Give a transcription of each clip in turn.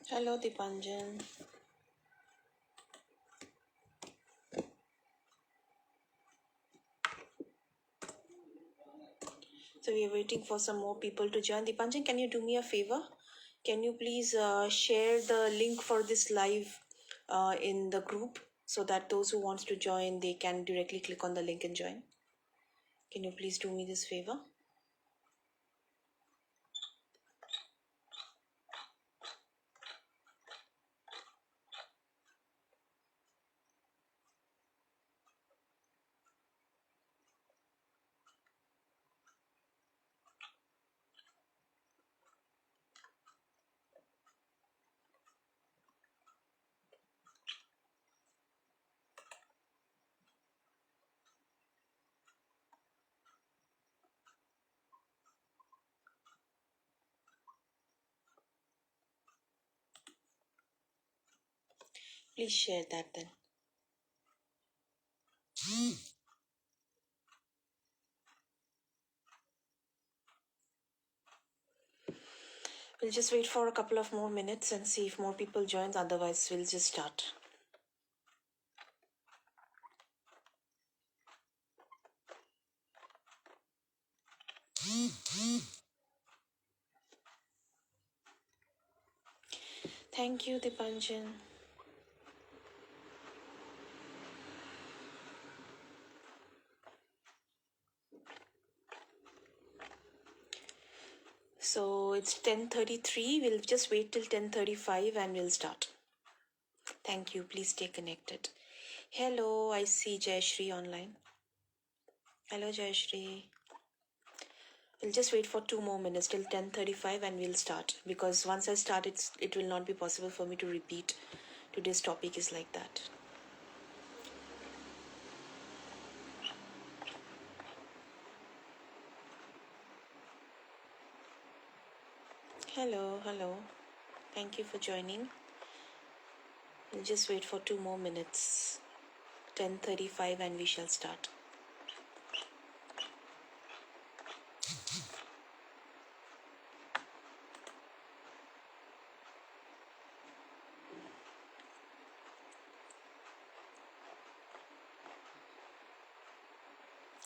Hello, Dipanjan. So we are waiting for some more people to join. Dipanjan, can you do me a favor? Can you please share the link for this live in the group so that those who wants to join, they can directly click on the link and join? Can you please do me this favor? Please share that then. We'll just wait for a couple of more minutes and see if more people join. Otherwise, we'll just start. Thank you, Dipanjan. So it's 10:33. We'll just wait till 10:35 and we'll start. Thank you. Please stay connected. Hello, I see Jayashree online. Hello, Jayashree. We'll just wait for 2 more minutes till 10:35 and we'll start. Because once I start, it will not be possible for me to repeat. Today's topic is like that. Hello, hello. Thank you for joining. We'll just wait for 2 more minutes. 10:35 and we shall start.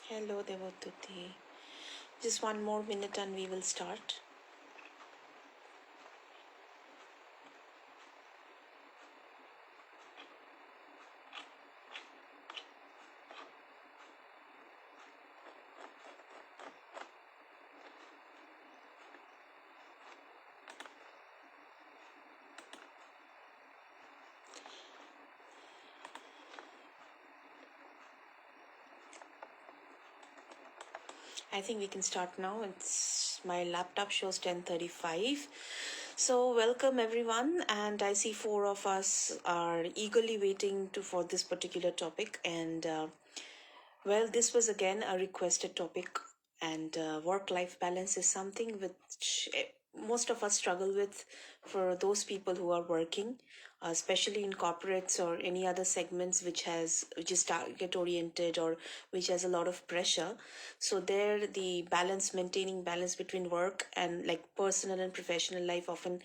Hello, Devatuti. Just 1 more minute and we will start. I think we can start now. It's my laptop shows 10:35. So welcome everyone, and I see 4 of us are eagerly waiting for this particular topic. And well, this was again a requested topic, and work-life balance is something which most of us struggle with for those people who are working, especially in corporates or any other segments which is target oriented or which has a lot of pressure. So there, the maintaining balance between work and like personal and professional life often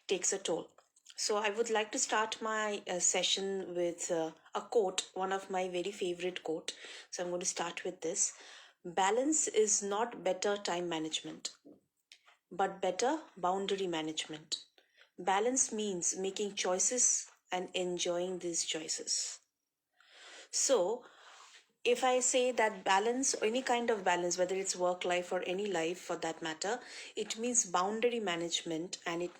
takes a toll. So I would like to start my session with a quote, one of my very favorite quote. So I'm going to start with this. Balance is not better time management, but better boundary management. Balance means making choices and enjoying these choices. So if I say that balance, any kind of balance, whether it's work life or any life for that matter, it means boundary management, and it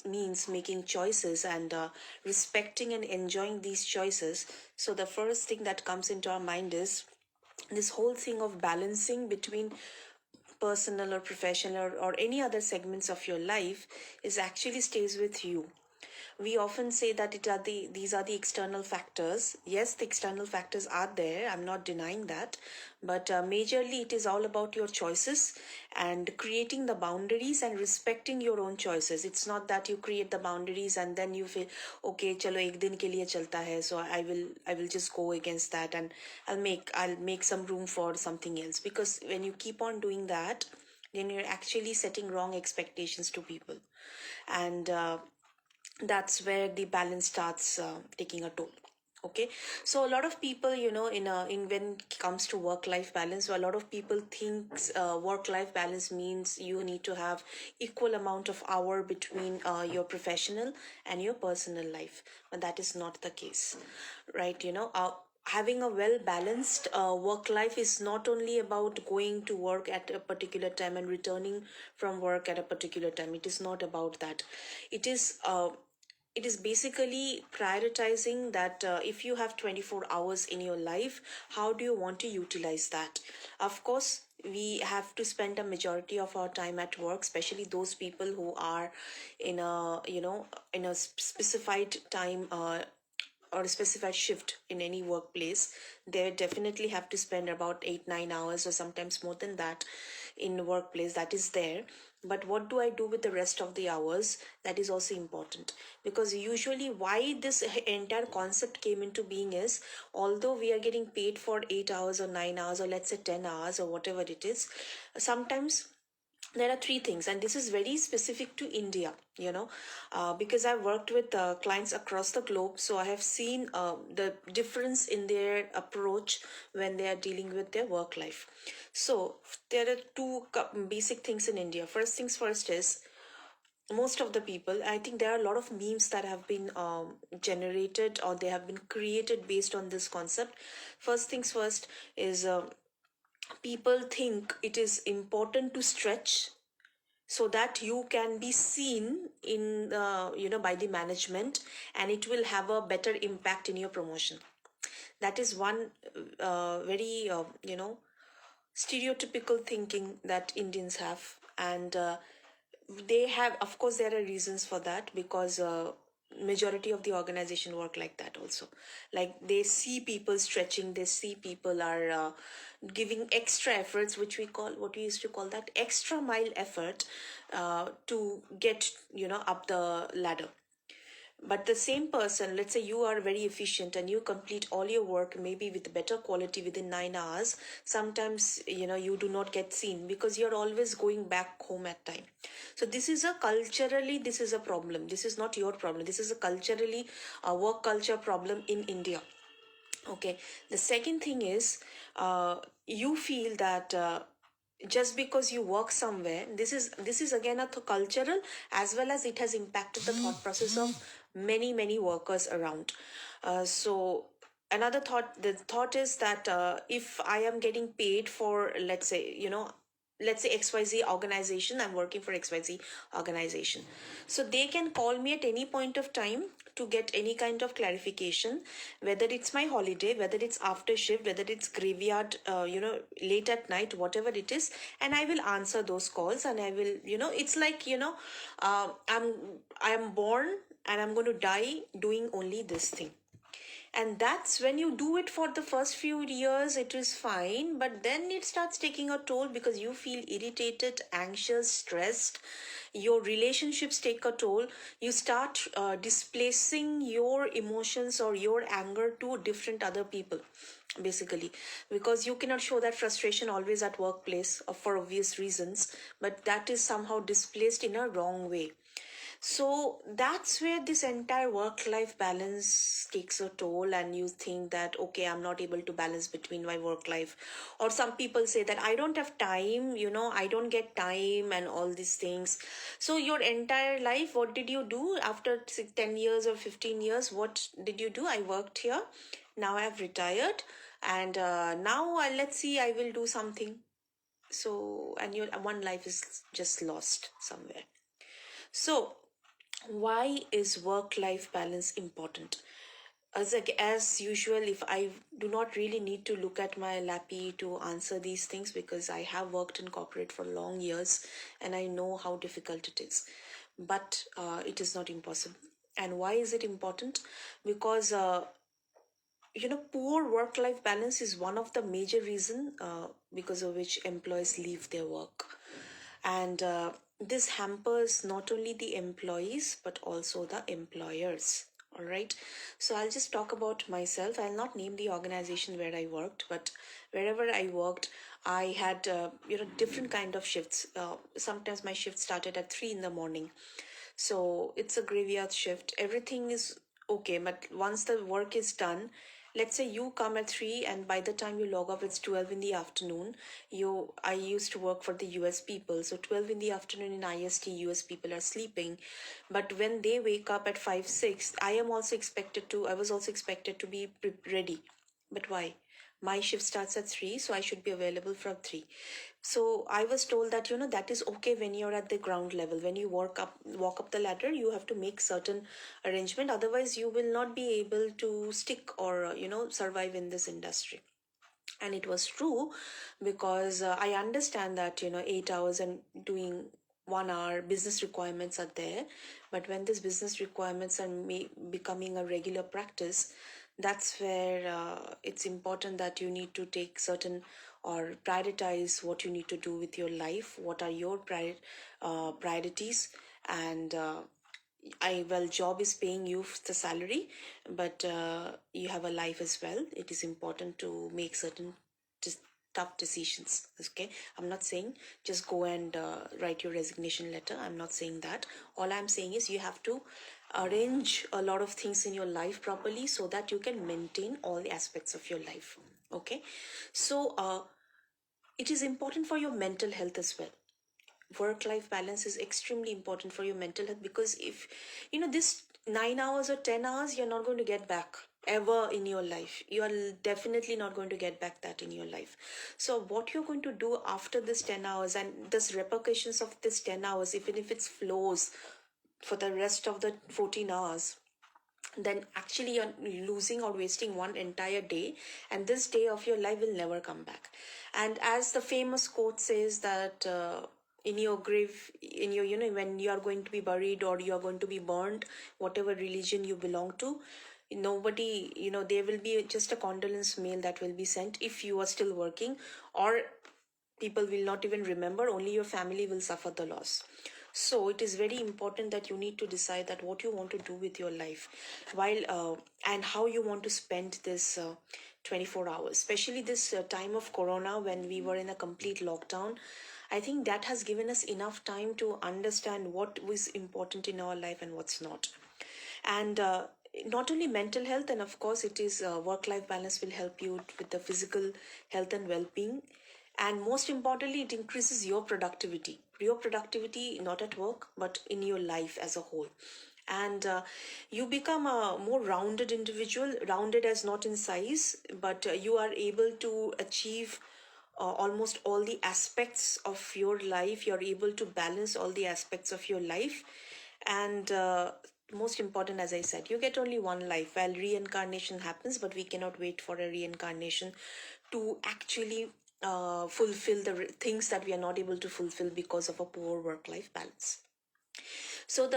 means making choices and respecting and enjoying these choices. So the first thing that comes into our mind is this whole thing of balancing between personal or professional or any other segments of your life is actually stays with you. We often say that these are the external factors. Yes, the external factors are there, I'm not denying that, but majorly it is all about your choices and creating the boundaries and respecting your own choices. It's not that you create the boundaries and then you feel okay, chalo ek din ke liye chalta hai, so I will just go against that and I'll make some room for something else. Because when you keep on doing that, then you're actually setting wrong expectations to people. And that's where the balance starts taking a toll. Okay, so a lot of people, in when it comes to work life balance, a lot of people thinks work life balance means you need to have equal amount of hour between your professional and your personal life, but that is not the case, right? Having a well balanced work life is not only about going to work at a particular time and returning from work at a particular time. It is not about that. It is uh, it is basically prioritizing that if you have 24 hours in your life, how do you want to utilize that? Of course, we have to spend a majority of our time at work, especially those people who are in a in a specified time or a specified shift in any workplace. They definitely have to spend about 8 9 hours or sometimes more than that in workplace. That is there. But what do I do with the rest of the hours? That is also important, because usually why this entire concept came into being is, although we are getting paid for 8 hours or 9 hours or let's say 10 hours or whatever it is, sometimes there are three things, and this is very specific to India, because I've worked with clients across the globe, so I have seen the difference in their approach when they are dealing with their work life. So there are two basic things in India. First things first is, most of the people, I think there are a lot of memes that have been generated or they have been created based on this concept. First things first is, people think it is important to stretch so that you can be seen in by the management, and it will have a better impact in your promotion. That is one very stereotypical thinking that Indians have. And they have, of course there are reasons for that, because majority of the organization work like that also. Like, they see people stretching, they see people are giving extra efforts, which we call, what we used to call that extra mile effort, to get up the ladder. But the same person, let's say you are very efficient and you complete all your work maybe with better quality within 9 hours, sometimes you do not get seen because you're always going back home at time. So this is a culturally, this is a problem. This is not your problem, this is a culturally, a work culture problem in India. Okay. The second thing is, you feel that just because you work somewhere, this is again a cultural, as well as it has impacted the thought process of many workers around. So another thought, the thought is that if I am getting paid for, let's say XYZ organization, I'm working for XYZ organization, so they can call me at any point of time to get any kind of clarification, whether it's my holiday, whether it's after shift, whether it's graveyard, late at night, whatever it is, and I will answer those calls. And I will, it's like, I'm born and I'm going to die doing only this thing. And that's when you do it for the first few years, it is fine, but then it starts taking a toll because you feel irritated, anxious, stressed. Your relationships take a toll. You start displacing your emotions or your anger to different other people, basically, because you cannot show that frustration always at workplace, for obvious reasons, but that is somehow displaced in a wrong way. So that's where this entire work life balance takes a toll, and you think that, okay, I'm not able to balance between my work life. Or some people say that I don't have time, I don't get time, and all these things. So, your entire life, what did you do after 10 years or 15 years? What did you do? I worked here, now I've retired, and now let's see, I will do something. So, and your one life is just lost somewhere. So, why is work life balance important? As usual, if I do not really need to look at my lappy to answer these things, because I have worked in corporate for long years and I know how difficult it is. But it is not impossible. And why is it important? Because poor work life balance is one of the major reason because of which employees leave their work. And this hampers not only the employees but also the employers. All right, so I'll just talk about myself. I'll not name the organization where I worked, but wherever I worked, I had different kind of shifts. Sometimes my shift started at 3 in the morning. So it's a graveyard shift. Everything is okay, but once the work is done, let's say you come at 3 and by the time you log off it's 12 in the afternoon. I used to work for the US people, so 12 in the afternoon in IST US people are sleeping. But when they wake up at 5 6, I was also expected to be ready. But why? My shift starts at 3, so I should be available from 3. So I was told that that is okay when you're at the ground level. When you walk up the ladder, you have to make certain arrangement, otherwise you will not be able to stick or survive in this industry. And it was true, because I understand that 8 hours and doing 1 hour business requirements are there. But when these business requirements are becoming a regular practice, that's where it's important that you need to take certain or prioritize what you need to do with your life, what are your priorities. And job is paying you the salary, but you have a life as well. It is important to make certain just tough decisions. Okay, I'm not saying just go and write your resignation letter. I'm not saying that. All I'm saying is you have to arrange a lot of things in your life properly so that you can maintain all the aspects of your life. Okay, so it is important for your mental health as well. Work life balance is extremely important for your mental health, because if this 9 hours or 10 hours, you're not going to get back ever in your life. You are definitely not going to get back that in your life. So what you're going to do after this 10 hours, and this repercussions of this 10 hours, even if it flows for the rest of the 14 hours, then actually you're losing or wasting one entire day, and this day of your life will never come back. And as the famous quote says that in your grave, in your when you are going to be buried or you are going to be burned, whatever religion you belong to, nobody, there will be just a condolence mail that will be sent if you are still working, or people will not even remember, only your family will suffer the loss. So it is very important that you need to decide that what you want to do with your life, while and how you want to spend this 24 hours, especially this time of corona when we were in a complete lockdown. I think that has given us enough time to understand what was important in our life and what's not. And not only mental health, and of course it is work life balance will help you with the physical health and well-being. And most importantly, it increases your productivity, not at work but in your life as a whole. And you become a more rounded individual, rounded as not in size, but you are able to achieve almost all the aspects of your life. You're able to balance all the aspects of your life. And most important, as I said, you get only one life. Well, reincarnation happens, but we cannot wait for a reincarnation to actually fulfill the things that we are not able to fulfill because of a poor work life balance. So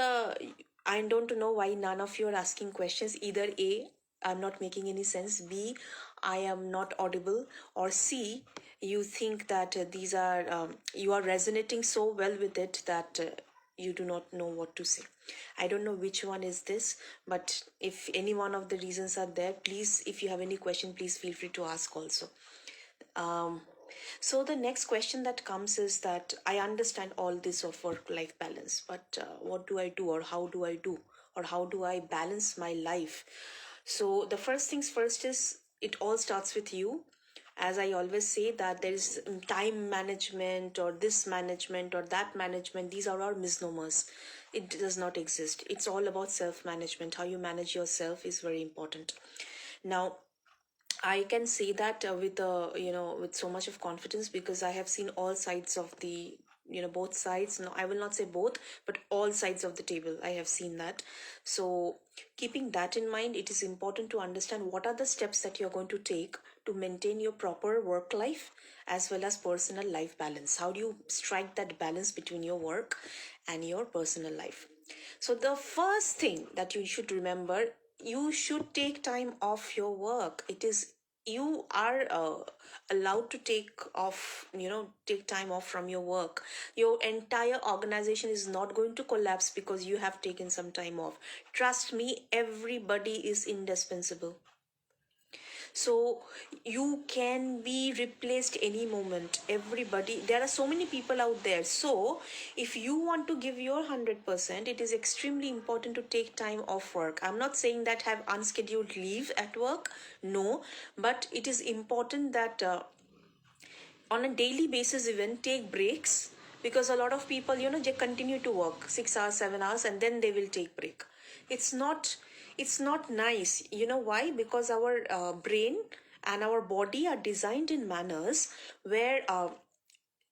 I don't know why none of you are asking questions. Either A, I'm not making any sense, B, I am not audible, or C, you think that these are you are resonating so well with it that you do not know what to say. I don't know which one is this, but if any one of the reasons are there, please, if you have any question, please feel free to ask also. um, so the next question that comes is that I understand all this of work-life balance, but what do I do, or how do I do, or how do I balance my life? So the first things first is it all starts with you. As I always say that there is time management or this management or that management. These are all misnomers. It does not exist. It's all about self-management. How you manage yourself is very important. Now, I can say that with with so much of confidence, because I have seen all sides of the both sides. No, I will not say both, but all sides of the table. I have seen that. So keeping that in mind, it is important to understand what are the steps that you're going to take to maintain your proper work life as well as personal life balance. How do you strike that balance between your work and your personal life? So the first thing that you should remember, you should take time off your work. It is, you are allowed to take time off from your work. Your entire organization is not going to collapse because you have taken some time off. Trust me, everybody is indispensable. So you can be replaced any moment. Everybody, there are so many people out there. So if you want to give your 100%, it is extremely important to take time off work. I'm not saying that have unscheduled leave at work, no, but it is important that on a daily basis even take breaks, because a lot of people, they continue to work 6 hours, 7 hours, and then they will take break. It's not it's not nice. You know why? Because our brain and our body are designed in manners where our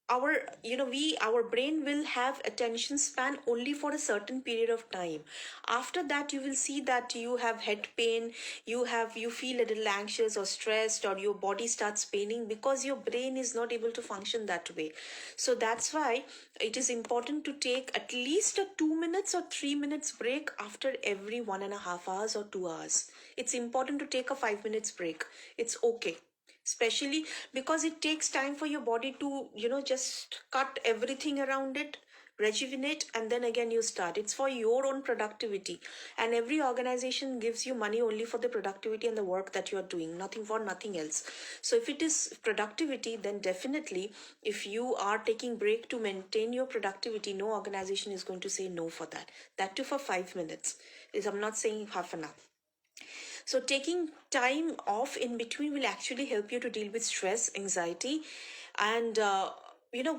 our brain will have attention span only for a certain period of time. After that, you will see that you have head pain, you feel a little anxious or stressed, or your body starts paining because your brain is not able to function that way. So that's why it is important to take at least a 2 minutes or 3 minutes break after every 1.5 hours or 2 hours. It's important to take a 5 minutes break. It's okay, especially because it takes time for your body to just cut everything around it, rejuvenate, and then again you start. It's for your own productivity, and every organization gives you money only for the productivity and the work that you are doing, nothing for nothing else. So if it is productivity, then definitely, if you are taking break to maintain your productivity, no organization is going to say no for that. That too for 5 minutes. Is I'm not saying half an hour. So, taking time off in between will actually help you to deal with stress, anxiety, and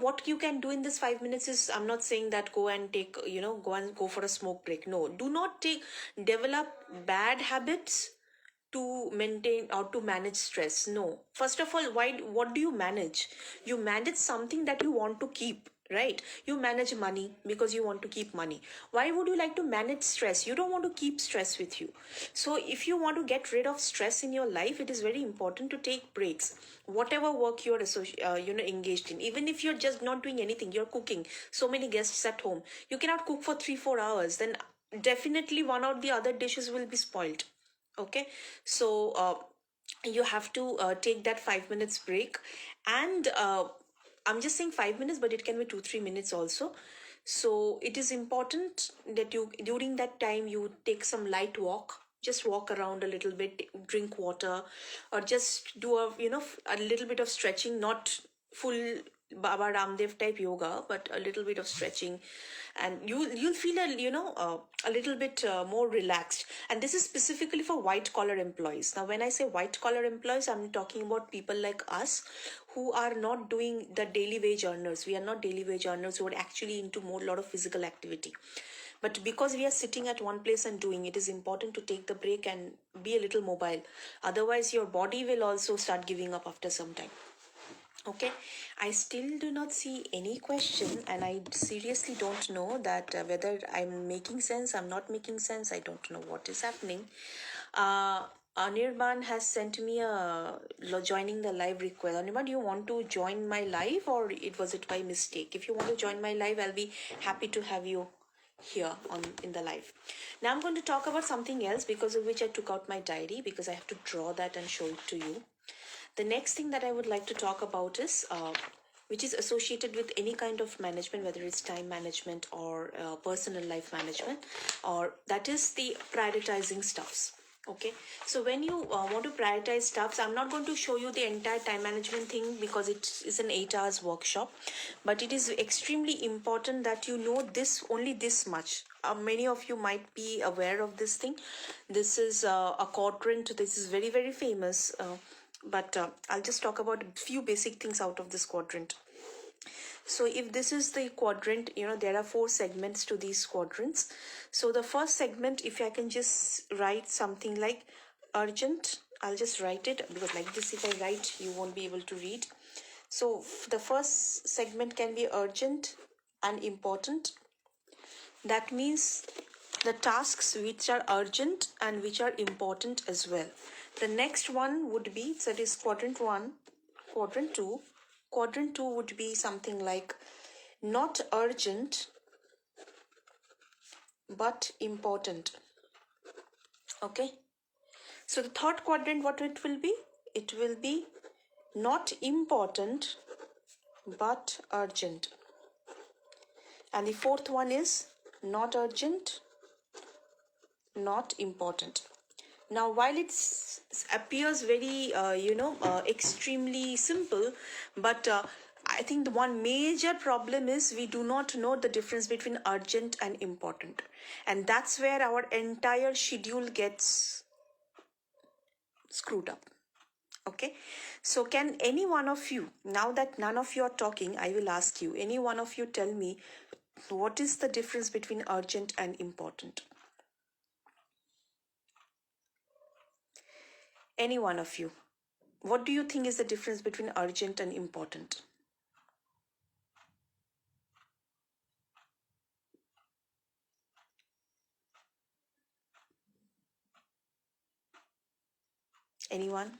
what you can do in this 5 minutes is, I'm not saying that go and take, go for a smoke break. No, do not develop bad habits to maintain or to manage stress. No, first of all, what do you manage? You manage something that you want to keep, right? You manage money because you want to keep money. Why would you like to manage stress? You don't want to keep stress with you. So if you want to get rid of stress in your life, it is very important to take breaks. Whatever work you're engaged in, even if you're just not doing anything, you're cooking, so many guests at home, you cannot cook for 3-4 hours, then definitely one or the other dishes will be spoiled. Okay. So you have to take that 5 minutes break, and I'm just saying 5 minutes, but it can be 2-3 minutes also. So it is important that you, during that time, you take some light walk, just walk around a little bit, drink water, or just do a little bit of stretching, not full Baba Ramdev type yoga, but a little bit of stretching, and you'll feel a little bit more relaxed. And this is specifically for white collar employees. Now, when I say white collar employees, I'm talking about people like us who are not doing the daily wage earners. We are not daily wage earners who are actually into more lot of physical activity. But because we are sitting at one place and doing, it is important to take the break and be a little mobile. Otherwise, your body will also start giving up after some time. Okay, I still do not see any question, and I seriously don't know that whether I'm making sense, I'm not making sense. I don't know what is happening. Anirban has sent me a joining the live request. Anirban, do you want to join my live, or was it by mistake? If you want to join my live, I'll be happy to have you here on in the live. Now I'm going to talk about something else, because of which I took out my diary, because I have to draw that and show it to you. The next thing that I would like to talk about is which is associated with any kind of management, whether it's time management or personal life management, or that is the prioritizing stuffs. Okay, so when you want to prioritize stuffs, I'm not going to show you the entire time management thing because it is an 8 hours workshop, but it is extremely important that you know this, only this much. Many of you might be aware of this thing. This is a quadrant. This is very, very famous. But I'll just talk about a few basic things out of this quadrant. So if this is the quadrant, there are 4 segments to these quadrants. So the first segment, if I can just write something like urgent, I'll just write it, because like this, if I write, you won't be able to read. So the first segment can be urgent and important. That means the tasks which are urgent and which are important as well. The next one would be, so that is quadrant 1, quadrant 2. Quadrant 2 would be something like not urgent but important. Okay. So the third quadrant, what it will be? It will be not important but urgent. And the fourth one is not urgent, not important. Now, while it appears very, extremely simple, but I think the one major problem is we do not know the difference between urgent and important. And that's where our entire schedule gets screwed up. Okay, so can any one of you, now that none of you are talking, I will ask you, any one of you tell me what is the difference between urgent and important? Any one of you, what do you think is the difference between urgent and important? Anyone?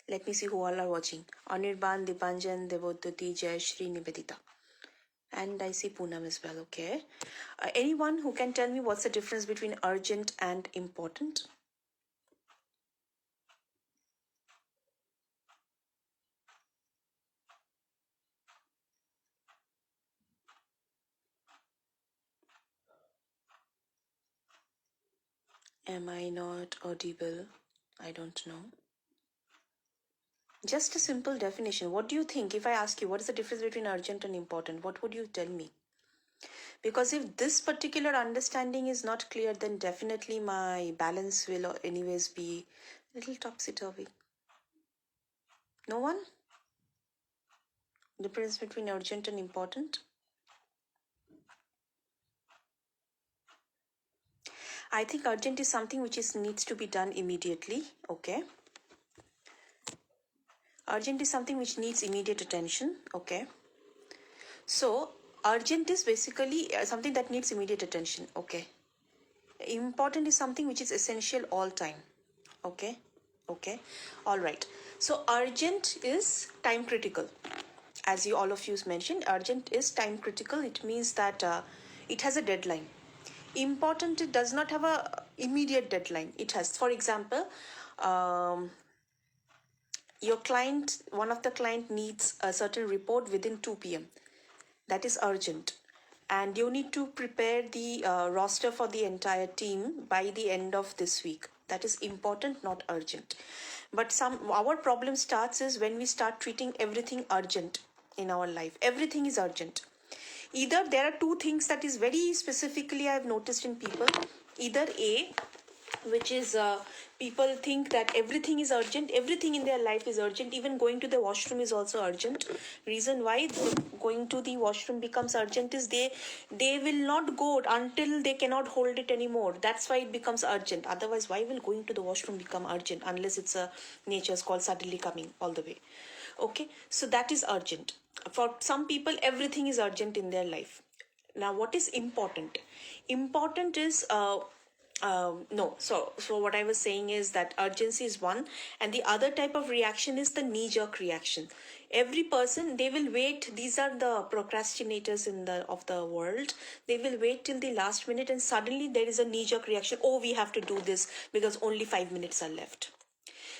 Let me see who all are watching. Anirban, Dipanjan, Devoduti, Jayashri, Nivedita. And I see Poonam as well, okay. Anyone who can tell me what's the difference between urgent and important? Am I not audible? I don't know. Just a simple definition. What do you think? If I ask you what is the difference between urgent and important, what would you tell me? Because if this particular understanding is not clear, then definitely my balance will anyways be a little topsy-turvy. No one? Difference between urgent and important? I think urgent is something which needs to be done immediately. Okay. Urgent is something which needs immediate attention. Okay. So urgent is basically something that needs immediate attention. Okay. Important is something which is essential all time. Okay. Okay. All right. So urgent is time critical. As you all of you mentioned, urgent is time critical. It means that it has a deadline. Important, it does not have a immediate deadline. It has, for example, um, your client, one of the client needs a certain report within 2 p.m. That is urgent, and you need to prepare the roster for the entire team by the end of this week. That is important, not urgent. But our problem starts is when we start treating everything urgent in our life. Everything is urgent. Either there are two things that is very specifically I've noticed in people. Either A, which is people think that everything is urgent, everything in their life is urgent, even going to the washroom is also urgent. Reason why going to the washroom becomes urgent is they will not go until they cannot hold it anymore. That's why it becomes urgent. Otherwise, why will going to the washroom become urgent unless it's a nature's call suddenly coming all the way? Okay, so that is urgent. For some people everything is urgent in their life. Now what is important? Important is no, so what I was saying is that urgency is one, and the other type of reaction is the knee jerk reaction. Every person, they will wait. These are the procrastinators in the of the world. They will wait till the last minute, and suddenly there is a knee jerk reaction. Oh, we have to do this because only 5 minutes are left.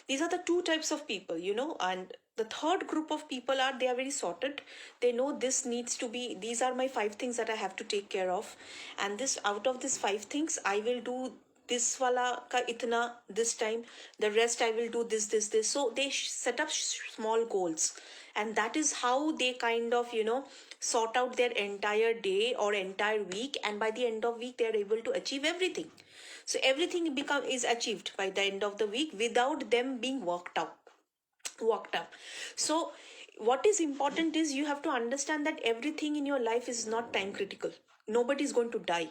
These are the two types of people, and the third group of people are, they are very sorted. They know this needs to be, these are my 5 things that I have to take care of, and this, out of these 5 things I will do this wala ka itna this time, the rest I will do this. So they set up small goals, and that is how they kind of sort out their entire day or entire week, and by the end of week they are able to achieve everything. So everything is achieved by the end of the week without them being worked up. So what is important is you have to understand that everything in your life is not time critical. Nobody is going to die,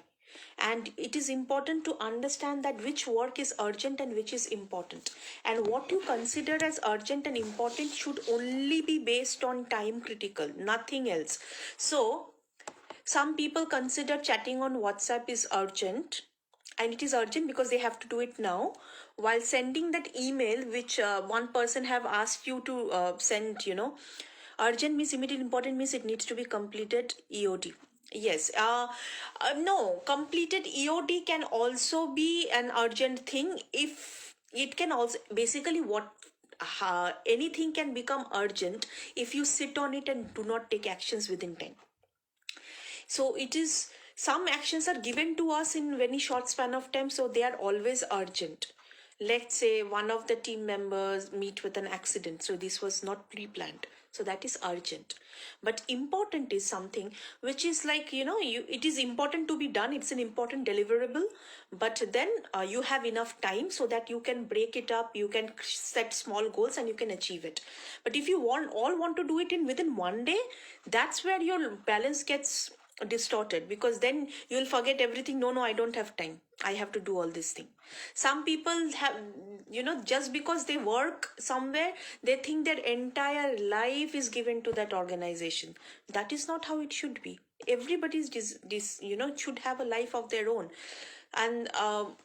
and it is important to understand that which work is urgent and which is important, and what you consider as urgent and important should only be based on time critical, nothing else. So some people consider chatting on WhatsApp is urgent, and it is urgent because they have to do it now, while sending that email which one person have asked you to send. Urgent means immediate, important means it needs to be completed EOD. Yes, no, completed EOD can also be an urgent thing. If it can also, basically what, anything can become urgent if you sit on it and do not take actions within time. So it is, some actions are given to us in very short span of time, so they are always urgent. Let's say one of the team members meet with an accident, so this was not pre-planned, so that is urgent. But important is something which is like, it is important to be done, it's an important deliverable, but then you have enough time so that you can break it up, you can set small goals and you can achieve it. But if you want to do it in within one day, that's where your balance gets distorted, because then you'll forget everything. No, I don't have time, I have to do all this thing. Some people have, just because they work somewhere, they think their entire life is given to that organization. That is not how it should be. Everybody's should have a life of their own. And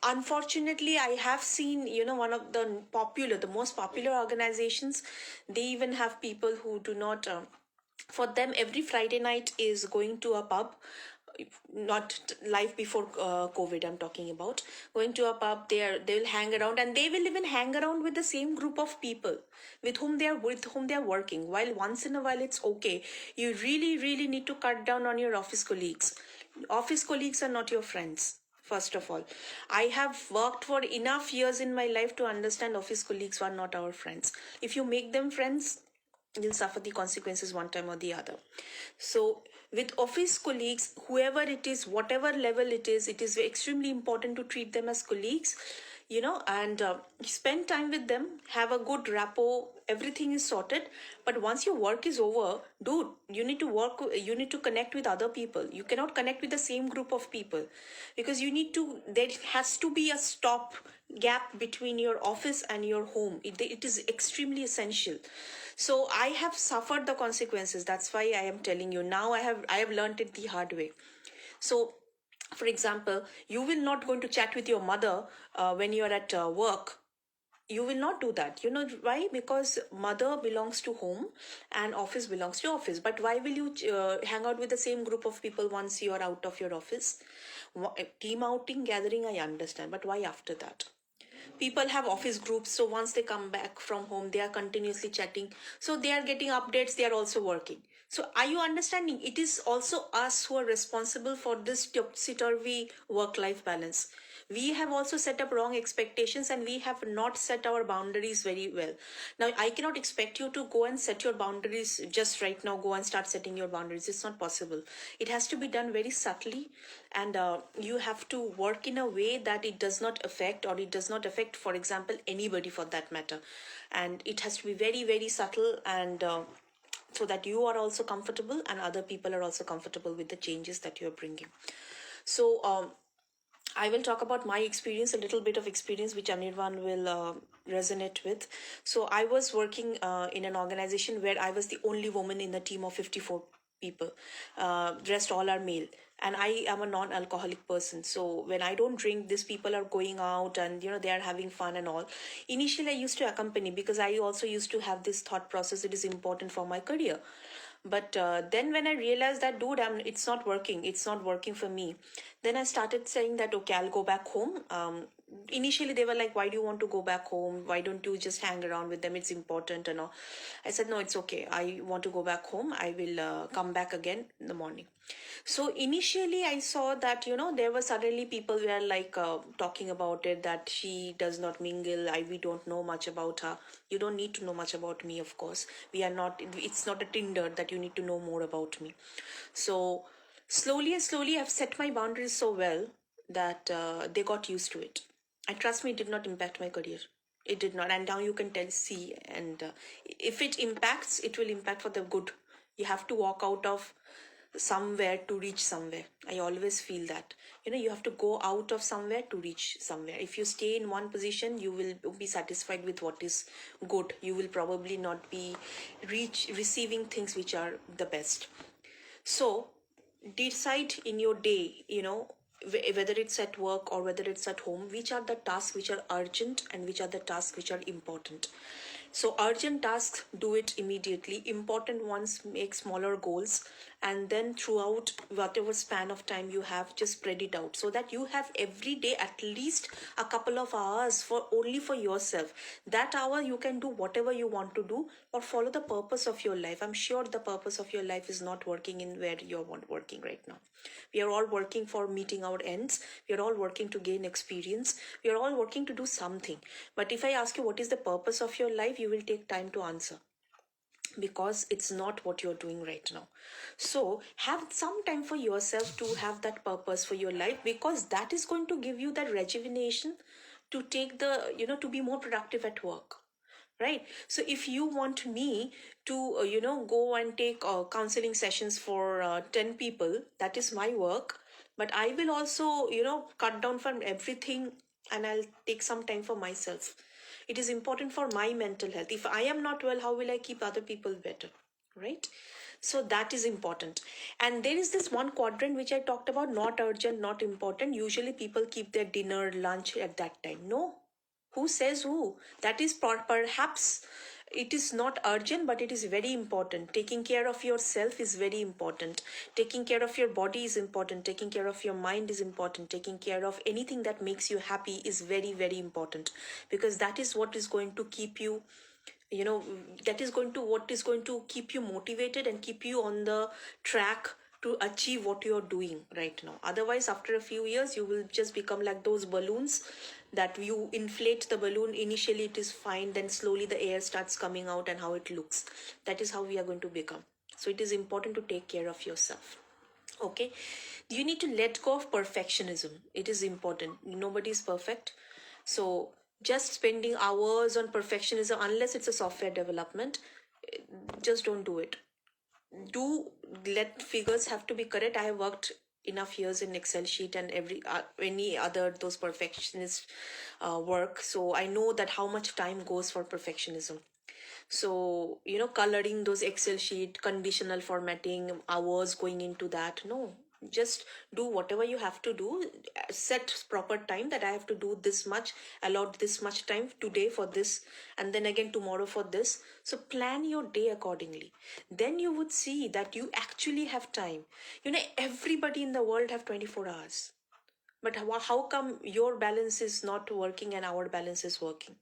unfortunately, I have seen, one of the most popular organizations, they even have people who do not for them every Friday night is going to a pub. Not life before COVID, I'm talking about. Going to a pub, they'll hang around, and they will even hang around with the same group of people with whom they are working. While once in a while it's okay, you really need to cut down on your office colleagues. Office colleagues are not your friends. First of all, I have worked for enough years in my life to understand office colleagues are not our friends. If you make them friends, you'll suffer the consequences one time or the other. So with office colleagues, whoever it is, whatever level it is extremely important to treat them as colleagues, and spend time with them, have a good rapport, everything is sorted. But once your work is over, dude, you need to connect with other people. You cannot connect with the same group of people, because there has to be a stop gap between your office and your home. It is extremely essential. So I have suffered the consequences. That's why I am telling you now. I have learned it the hard way. So for example, you will not going to chat with your mother when you are at work. You will not do that. You know why? Because mother belongs to home and office belongs to office. But why will you hang out with the same group of people once you are out of your office? Team outing, gathering, I understand, but why after that? People have office groups, so once they come back from home, they are continuously chatting, so they are getting updates, they are also working. So are you understanding? It is also us who are responsible for this topsy-turvy work-life balance. We have also set up wrong expectations, and we have not set our boundaries very well. Now I cannot expect you to go and set your boundaries just right now. Go and start setting your boundaries, it's not possible. It has to be done very subtly, and you have to work in a way that it does not affect, or it does not affect, for example, anybody for that matter. And it has to be very subtle, and so that you are also comfortable and other people are also comfortable with the changes that you are bringing. So I will talk about my experience, a little bit of experience which Anirvan will resonate with. So I was working in an organization where I was the only woman in a team of 54 people. Rest all are male. And I am a non-alcoholic person. So when I don't drink, these people are going out and they are having fun and all. Initially, I used to accompany, because I also used to have this thought process. It is important for my career. But then when I realized that, dude, it's not working for me, then I started saying that, okay, I'll go back home. Initially they were like, why do you want to go back home? Why don't you just hang around with them? It's important and all. I said, no, it's okay, I want to go back home. I will come back again in the morning. So initially I saw that, there were suddenly people were like talking about it, that she does not mingle. We don't know much about her. You don't need to know much about me, of course. It's not a Tinder that you need to know more about me. So slowly and slowly I've set my boundaries so well that they got used to it. And trust me, it did not impact my career. It did not. And now you can see, and if it impacts, it will impact for the good. You have to walk out of somewhere to reach somewhere. I always feel that you have to go out of somewhere to reach somewhere. If you stay in one position, you will be satisfied with what is good. You will probably not be receiving things which are the best. So decide in your day, whether it's at work or whether it's at home, which are the tasks which are urgent and which are the tasks which are important. So urgent tasks, do it immediately. Important ones, make smaller goals, and then throughout whatever span of time you have, just spread it out so that you have every day at least a couple of hours for only for yourself. That hour you can do whatever you want to do or follow the purpose of your life. I'm sure the purpose of your life is not working in where you're working right now. We are all working for meeting our ends. We are all working to gain experience. We are all working to do something. But if I ask you what is the purpose of your life, you will take time to answer, because it's not what you're doing right now. So have some time for yourself to have that purpose for your life, because that is going to give you that rejuvenation to take the, to be more productive at work, right? So if you want me to go and take counseling sessions for 10 people, that is my work. But I will also cut down from everything, and I'll take some time for myself. It is important for my mental health. If I am not well, how will I keep other people better, right? So that is important. And there is this one quadrant which I talked about: not urgent, not important. Usually people keep their dinner, lunch at that time. No. Who says who? That is perhaps it is not urgent, but it is very important. Taking care of yourself is very important. Taking care of your body is important. Taking care of your mind is important. Taking care of anything that makes you happy is very, very important, because that is what is going to keep you, that is going to what is going to keep you motivated and keep you on the track to achieve what you're doing right now. Otherwise, after a few years, you will just become like those balloons that you inflate the balloon. Initially it is fine, then slowly the air starts coming out, and how it looks, that is how we are going to become. So it is important to take care of yourself. Okay, you need to let go of perfectionism. It is important. Nobody is perfect. So just spending hours on perfectionism, unless it's a software development, just don't do it. Do let figures have to be correct. I have worked enough years in Excel sheet and any other those perfectionist work, so I know that how much time goes for perfectionism. So coloring those Excel sheet, conditional formatting, hours going into that. No, just do whatever you have to do. Set proper time that I have to do this much, allot this much time today for this, and then again tomorrow for this. So plan your day accordingly. Then you would see that you actually have time. Everybody in the world have 24 hours, but how come your balance is not working and our balance is working?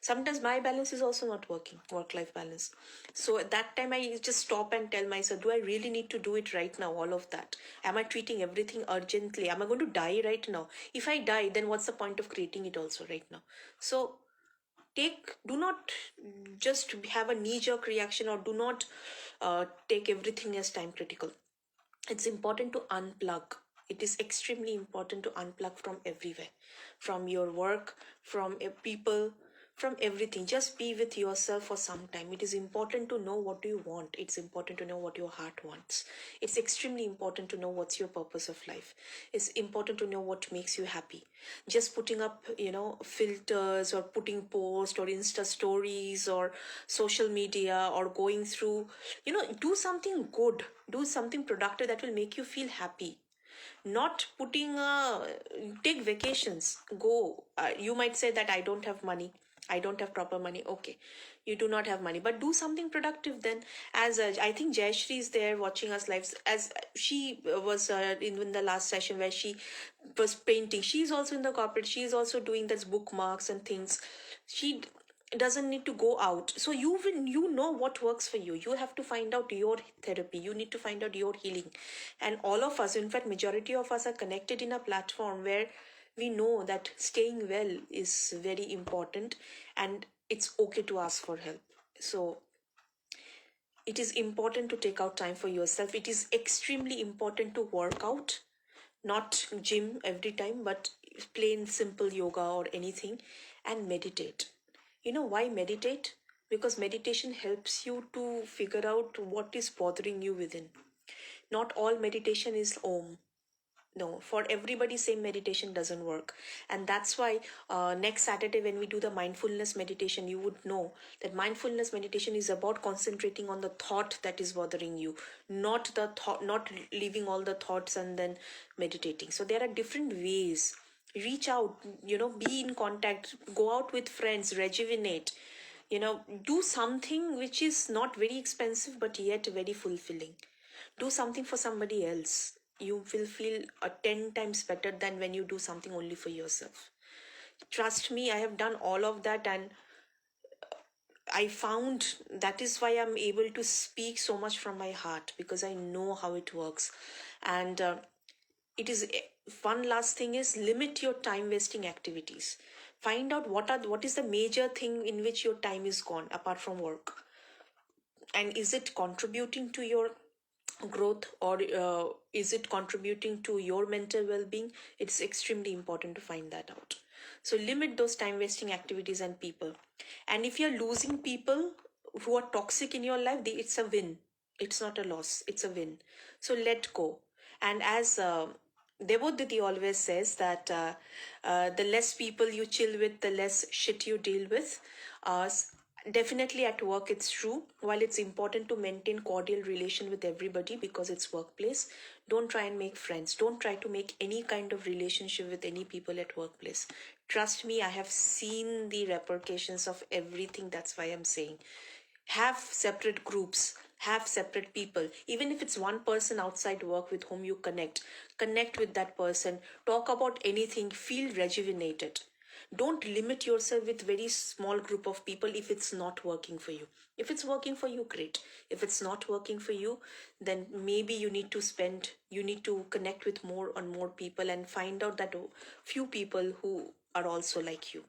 Sometimes my balance is also not working, work life balance. So at that time I just stop and tell myself, do I really need to do it right now, all of that? Am I treating everything urgently? Am I going to die right now? If I die, then what's the point of creating it also right now? So do not just have a knee jerk reaction, or do not take everything as time critical. It's important to unplug. It is extremely important to unplug from everywhere, from your work, from people, from everything. Just be with yourself for some time. It is important to know what you want. It's important to know what your heart wants. It's extremely important to know what's your purpose of life. It's important to know what makes you happy. Just putting up filters, or putting posts or Insta stories or social media, or going through, do something good, do something productive that will make you feel happy. Not putting take vacations, go. You might say that I don't have money, I don't have proper money. Okay, you do not have money, but do something productive then. As I think Jayashree is there watching us live, as she was in the last session where she was painting. She is also in the corporate. She is also doing this bookmarks and things. She doesn't need to go out. So you know what works for you. You have to find out your therapy. You need to find out your healing. And all of us, in fact majority of us, are connected in a platform where we know that staying well is very important, and it's okay to ask for help. So it is important to take out time for yourself. It is extremely important to work out, not gym every time, but plain simple yoga or anything, and meditate. You know why meditate? Because meditation helps you to figure out what is bothering you within. Not all meditation is om. No, for everybody same meditation doesn't work. And that's why next Saturday when we do the mindfulness meditation, you would know that mindfulness meditation is about concentrating on the thought that is bothering you, not the thought, not leaving all the thoughts and then meditating. So there are different ways. Reach out, be in contact, go out with friends, rejuvenate, do something which is not very expensive but yet very fulfilling. Do something for somebody else. You will feel 10 times better than when you do something only for yourself. Trust me, I have done all of that, and I found that is why I'm able to speak so much from my heart, because I know how it works. And it is one last thing is, limit your time wasting activities. Find out what is the major thing in which your time is gone apart from work, and is it contributing to your growth, or is it contributing to your mental well-being. It's extremely important to find that out. So limit those time wasting activities and people. And if you're losing people who are toxic in your life, it's a win. It's not a loss, it's a win. So let go. And as Devotati always says that the less people you chill with, the less shit you deal with. Definitely at work it's true. While it's important to maintain cordial relation with everybody because it's workplace, don't try and make friends. Don't try to make any kind of relationship with any people at workplace. Trust me, I have seen the repercussions of everything. That's why I'm saying, have separate groups, have separate people. Even if it's one person outside work with whom you connect with that person, talk about anything, feel rejuvenated. Don't limit yourself with very small group of people if it's not working for you. If it's working for you, great. If it's not working for you, then maybe you need to connect with more and more people, and find out that few people who are also like you.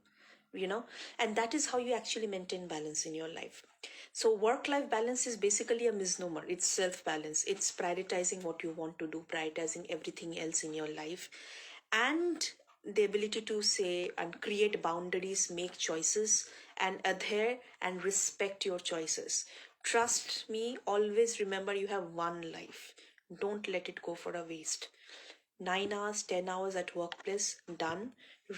And that is how you actually maintain balance in your life. So work life balance is basically a misnomer. It's self balance. It's prioritizing what you want to do, prioritizing everything else in your life, and the ability to say and create boundaries, make choices, and adhere and respect your choices. Trust me, always remember you have one life. Don't let it go for a waste. 9 hours, 10 hours at workplace, done.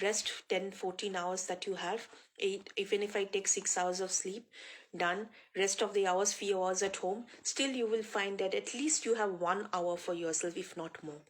Rest 10, 14 hours that you have. Even if I take 6 hours of sleep, done. Rest of the hours, few hours at home. Still, you will find that at least you have 1 hour for yourself, if not more.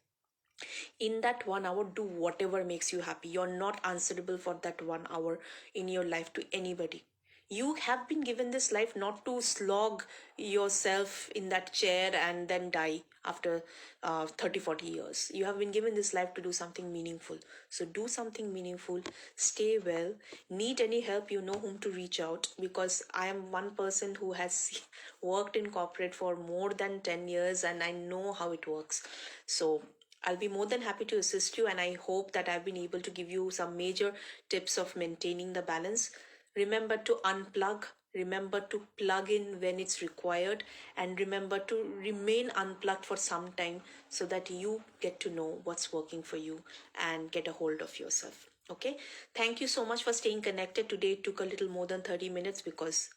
In that 1 hour, do whatever makes you happy. You're not answerable for that 1 hour in your life to anybody. You have been given this life not to slog yourself in that chair and then die after 30 40 years. You have been given this life to do something meaningful. So do something meaningful, stay well. Need any help, you know whom to reach out, because I am one person who has worked in corporate for more than 10 years, and I know how it works. So I'll be more than happy to assist you, and I hope that I've been able to give you some major tips of maintaining the balance. Remember to unplug, remember to plug in when it's required, and remember to remain unplugged for some time so that you get to know what's working for you and get a hold of yourself. Okay, thank you so much for staying connected. Today it took a little more than 30 minutes because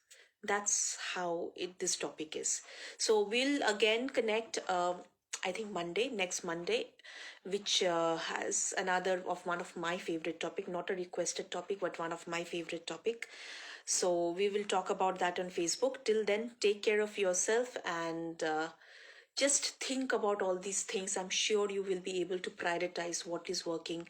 that's how this topic is. So we'll again connect, I think Monday, next Monday, which has another of one of my favorite topic, not a requested topic, but one of my favorite topic. So we will talk about that on Facebook. Till then, take care of yourself, and just think about all these things. I'm sure you will be able to prioritize what is working,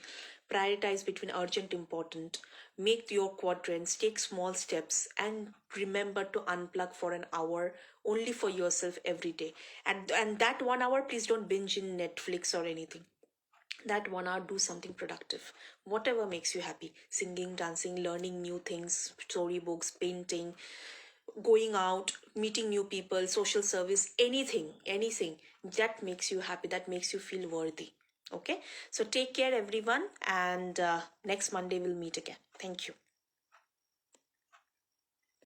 prioritize between urgent, important, make your quadrants, take small steps, and remember to unplug for an hour only for yourself every day. And that 1 hour, please don't binge in Netflix or anything. That 1 hour, do something productive, whatever makes you happy. Singing, dancing, learning new things, storybooks, painting, going out, meeting new people, social service, anything that makes you happy, that makes you feel worthy. Okay, so take care everyone, and next Monday we'll meet again. Thank you.